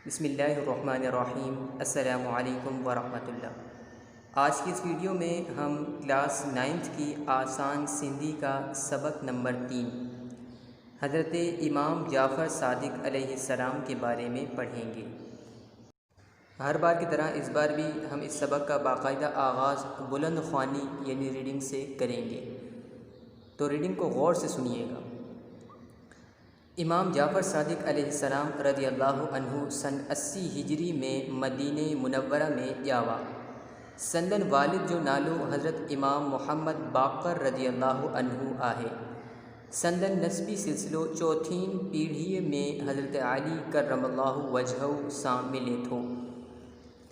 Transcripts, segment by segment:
بسم اللہ الرحمن الرحیم۔ السلام علیکم ورحمۃ اللہ۔ آج کی اس ویڈیو میں ہم کلاس 9 کی آسان سندھی کا سبق نمبر 3 حضرت امام جعفر صادق علیہ السلام کے بارے میں پڑھیں گے۔ ہر بار کی طرح اس بار بھی ہم اس سبق کا باقاعدہ آغاز بلند خوانی یعنی ریڈنگ سے کریں گے، تو ریڈنگ کو غور سے سنیے گا۔ امام جعفر صادق علیہ السلام رضی اللہ عنہ سن 80 ہجری میں مدینہ منورہ میں جاوا۔ سندن والد جو نالو حضرت امام محمد باقر رضی اللہ عنہ آہے۔ سندن نسبی سلسلو چوتھین پیڑھی میں حضرت علی کرم اللہ وجہہ ساں ملے تھو۔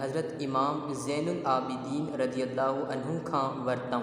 حضرت امام زین العابدین رضی اللہ عنہ کھاں ورتوں۔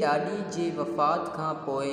ڈاڈی جے وفات کھاں پوئے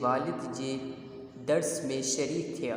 والد جے درس میں شریک تھیا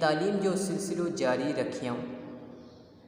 تعلیم جو سلسلو جاری رکھیاں۔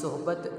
صحبت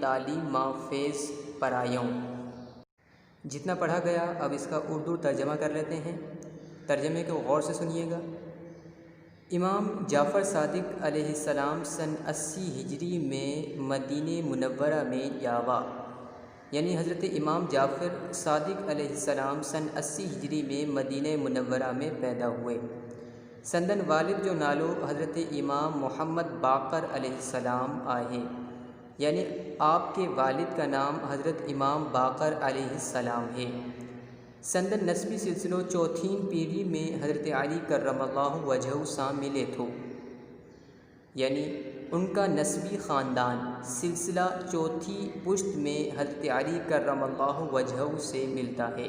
تعلیم ماں فیض پرایوں۔ جتنا پڑھا گیا اب اس کا اردو ترجمہ کر لیتے ہیں۔ ترجمے کو غور سے سنیے گا۔ امام جعفر صادق علیہ السلام سن 80 ہجری میں مدینہ منورہ میں جاوا، یعنی حضرت امام جعفر صادق علیہ السلام سن 80 ہجری میں مدینہ منورہ میں پیدا ہوئے۔ سندن والد جو نالو حضرت امام محمد باقر علیہ السلام آہے، یعنی آپ کے والد کا نام حضرت امام باقر علیہ السلام ہے۔ سندن نسبی سلسلو چوتھین پیڑھی میں حضرت علی کرم اللہ وجہہ ساں ملے تھو، یعنی ان کا نسبی خاندان سلسلہ چوتھی پشت میں حضرت علی کرم اللہ وجہہ سے ملتا ہے۔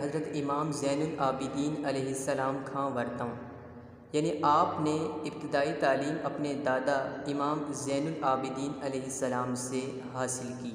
حضرت امام زین العابدین علیہ السلام کھاں ورتوں، یعنی آپ نے ابتدائی تعلیم اپنے دادا امام زین العابدین علیہ السلام سے حاصل کی۔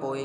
پوئے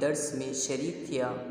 درس میں شریک تھیا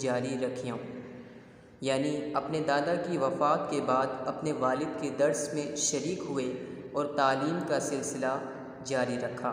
جاری رکھیوں، یعنی اپنے دادا کی وفات کے بعد اپنے والد کے درس میں شریک ہوئے اور تعلیم کا سلسلہ جاری رکھا۔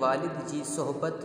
والد جی صحبت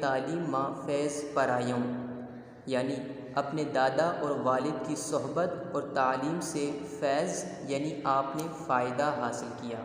تعلیم ماں فیض پرایوں، یعنی اپنے دادا اور والد کی صحبت اور تعلیم سے فیض یعنی آپ نے فائدہ حاصل کیا۔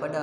وڈا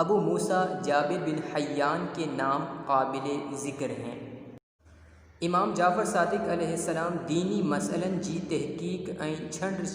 ابو موسیٰ جابر بن حیان کے نام قابل ذکر ہیں۔ امام جعفر صادق علیہ السلام دینی مسئلن جی تحقیق چھنڈ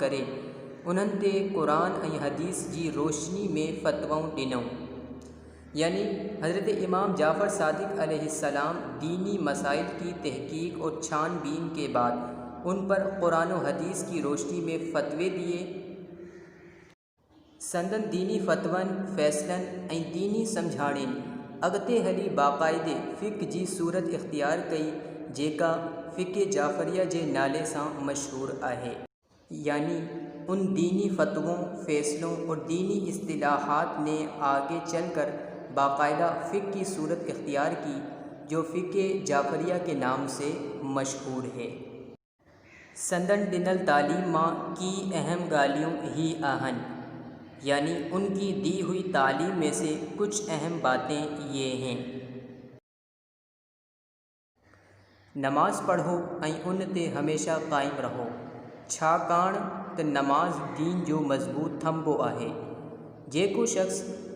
کرے انہن تے قرآن حدیث جی روشنی میں فتوؤں ڈنوں، یعنی حضرت امام جعفر صادق علیہ السلام دینی مسائل کی تحقیق اور چھان بین کے بعد ان پر قرآن و حدیث کی روشنی میں فتوے دیے۔ سندن دینی فتون فیصلن دینی سمجھاڑین اگتے ہلی باقاعدے فقہ جی صورت اختیار کئی جیکا فقہ جعفریہ جے نالے ساں مشہور آہے، یعنی ان دینی فتووں فیصلوں اور دینی اصطلاحات نے آگے چل کر باقاعدہ فقہ کی صورت اختیار کی جو فقہ جعفریہ کے نام سے مشہور ہے۔ سندن ڈنل تعلیم ماں کی اہم گالیوں ہی آہن، یعنی ان کی دی ہوئی تعلیم میں سے کچھ اہم باتیں یہ ہیں: نماز پڑھو ان تے ہمیشہ قائم رہو، چھاکاڻ ت نماز دین جو مضبوط تھنبو آہے، جیکو شخص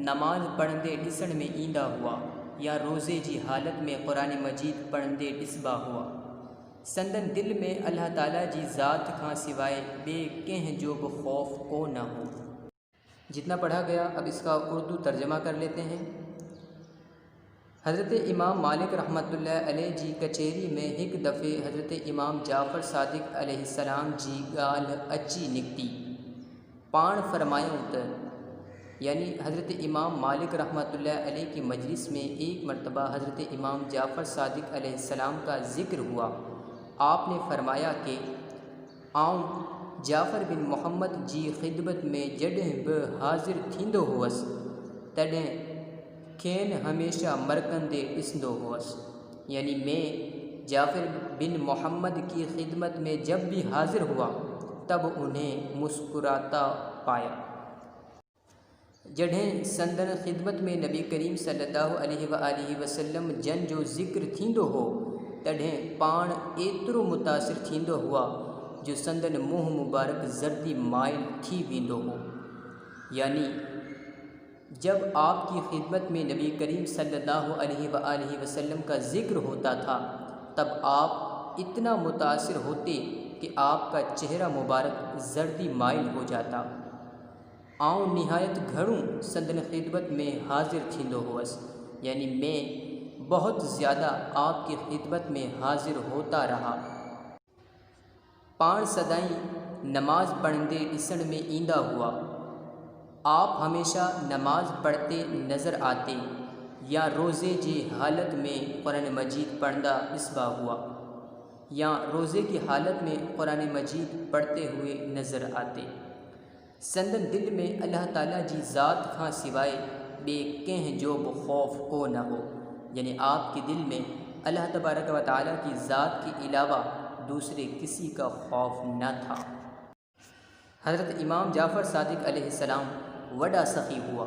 نماز پڑھندے ڈسن میں ایندا ہوا یا روزے جی حالت میں قرآن مجید پڑھندے ڈسبا ہوا۔ سندن دل میں اللہ تعالیٰ جی ذات کھاں سوائے بے کہیں جو خوف کو نہ ہو۔ جتنا پڑھا گیا اب اس کا اردو ترجمہ کر لیتے ہیں۔ حضرت امام مالک رحمۃ اللہ علیہ جی کچہری میں ایک دفعے حضرت امام جعفر صادق علیہ السلام جی گال اچی نکتی پان فرمایوں تر، یعنی حضرت امام مالک رحمۃ اللہ علیہ کی مجلس میں ایک مرتبہ حضرت امام جعفر صادق علیہ السلام کا ذکر ہوا۔ آپ نے فرمایا کہ آؤں جعفر بن محمد جی خدمت میں جڈیں بہ حاضر تھیندو ہوس تڈیں کھین ہمیشہ مرکندے ڈسندو ہوس، یعنی میں جعفر بن محمد کی خدمت میں جب بھی حاضر ہوا تب انہیں مسکراتا پایا۔ جڈیں سندن خدمت میں نبی کریم صلی اللہ علیہ وآلہ وسلم جن جو ذکر تھیندو ہو تڈیں پان ایترو متاثر تھیندو ہوا جو سندن منہ مبارک زردی مائل تھی ویندو ہو، یعنی جب آپ کی خدمت میں نبی کریم صلی اللہ علیہ وآلہ وسلم کا ذکر ہوتا تھا تب آپ اتنا متاثر ہوتے کہ آپ کا چہرہ مبارک زردی مائل ہو جاتا۔ آؤں نہایت گھڑوں سندن خدمت میں حاضر تھیندو ہوس، یعنی میں بہت زیادہ آپ کی خدمت میں حاضر ہوتا رہا۔ پان سدائیں نماز پڑھندے ڈسن میں ایندا ہوا، آپ ہمیشہ نماز پڑھتے نظر آتے یا روزے جی حالت میں قرآن مجید پڑھدا ڈسبا ہوا، یا روزے کی حالت میں قرآن مجید پڑھتے ہوئے نظر آتے۔ سندن دل میں اللہ تعالیٰ جی ذات کھاں سوائے بے کہیں جو خوف کو نہ ہو، یعنی آپ کے دل میں اللہ تبارک و تعالیٰ کی ذات کے علاوہ دوسرے کسی کا خوف نہ تھا۔ حضرت امام جعفر صادق علیہ السلام وڈا سخی ہوا،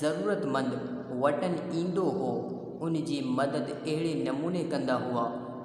ضرورتمند وٹن ایندو ہو ان جی مدد اہڑے نمونے کندا ہوا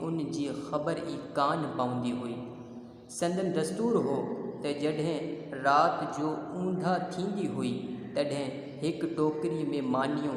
ان جی خبر ای کان پوندی ہوئی۔ سندن دستور ہو تے جڈہیں رات جو اوندا تھیندی ہوئی تڈہیں ایک ٹوکری میں مانیوں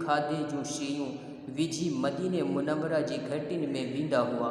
کھادے جوں شیوں وجھی مدینے منورہ جی گھٹن میں ویندا ہوا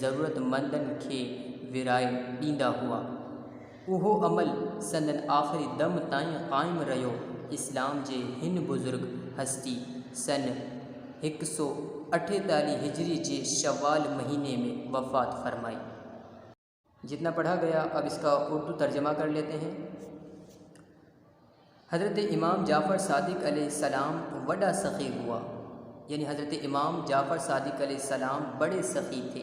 ضرورت مندن کے ورائے ڈیندا ہوا۔ اہو عمل سندن آخری دم تائیں قائم رہیو۔ اسلام جے ہن بزرگ ہستی سن 148 ہجری جے شوال مہینے میں وفات فرمائی۔ جتنا پڑھا گیا اب اس کا اردو ترجمہ کر لیتے ہیں۔ حضرت امام جعفر صادق علیہ السلام وڈا سخی ہوا، یعنی حضرت امام جعفر صادق علیہ السلام بڑے سخی تھے،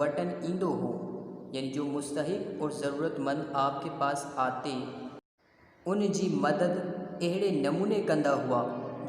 وٹن ایندو ہو، یعنی جو مستحق اور ضرورت مند آپ کے پاس آتے ان جی مدد اہڑے نمونے کندا ہوا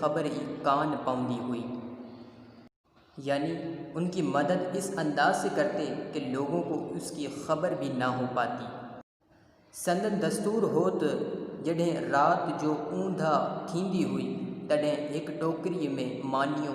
خبر ای کان پوندی ہوئی، یعنی ان کی مدد اس انداز سے کرتے کہ لوگوں کو اس کی خبر بھی نہ ہو پاتی۔ سندن دستور ہوت جڈہیں رات جو اوندا تھیندی ہوئی تڈہیں ایک ٹوکری میں مانیوں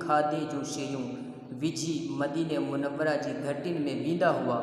کھادے جوں شیوں وجھی مدینے منورہ جی گھٹن میں ویندا ہوا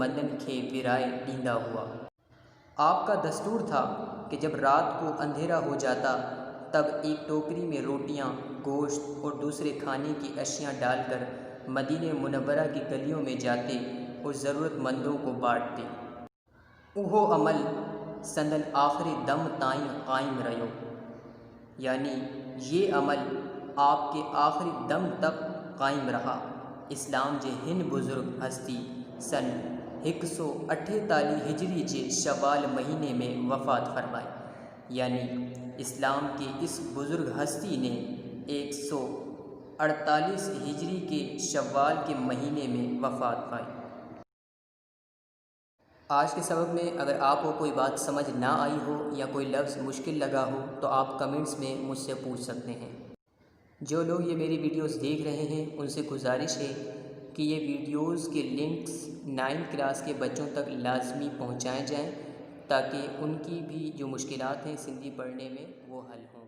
مندن کے ورائے ڈیندا ہوا۔ آپ کا دستور تھا کہ جب رات کو اندھیرا ہو جاتا تب ایک ٹوکری میں روٹیاں گوشت اور دوسرے کھانے کی اشیاء ڈال کر مدینہ منورہ کی گلیوں میں جاتے اور ضرورت مندوں کو بانٹتے۔ اہو عمل سندن آخری دم تائیں قائم رہیو، یعنی یہ عمل آپ کے آخری دم تک قائم رہا۔ اسلام جے ہن بزرگ ہستی سن 148 ہجری جے شوال مہینے میں وفات فرمائی، یعنی اسلام کی اس بزرگ ہستی نے 148 ہجری کے شوال کے مہینے میں وفات پائی۔ آج کے سبق میں اگر آپ کو کوئی بات سمجھ نہ آئی ہو یا کوئی لفظ مشکل لگا ہو تو آپ کمنٹس میں مجھ سے پوچھ سکتے ہیں۔ جو لوگ یہ میری ویڈیوز دیکھ رہے ہیں ان سے گزارش ہے کہ یہ ویڈیوز کے لنکس 9 کلاس کے بچوں تک لازمی پہنچائے جائیں تاکہ ان کی بھی جو مشکلات ہیں سندھی پڑھنے میں وہ حل ہوں۔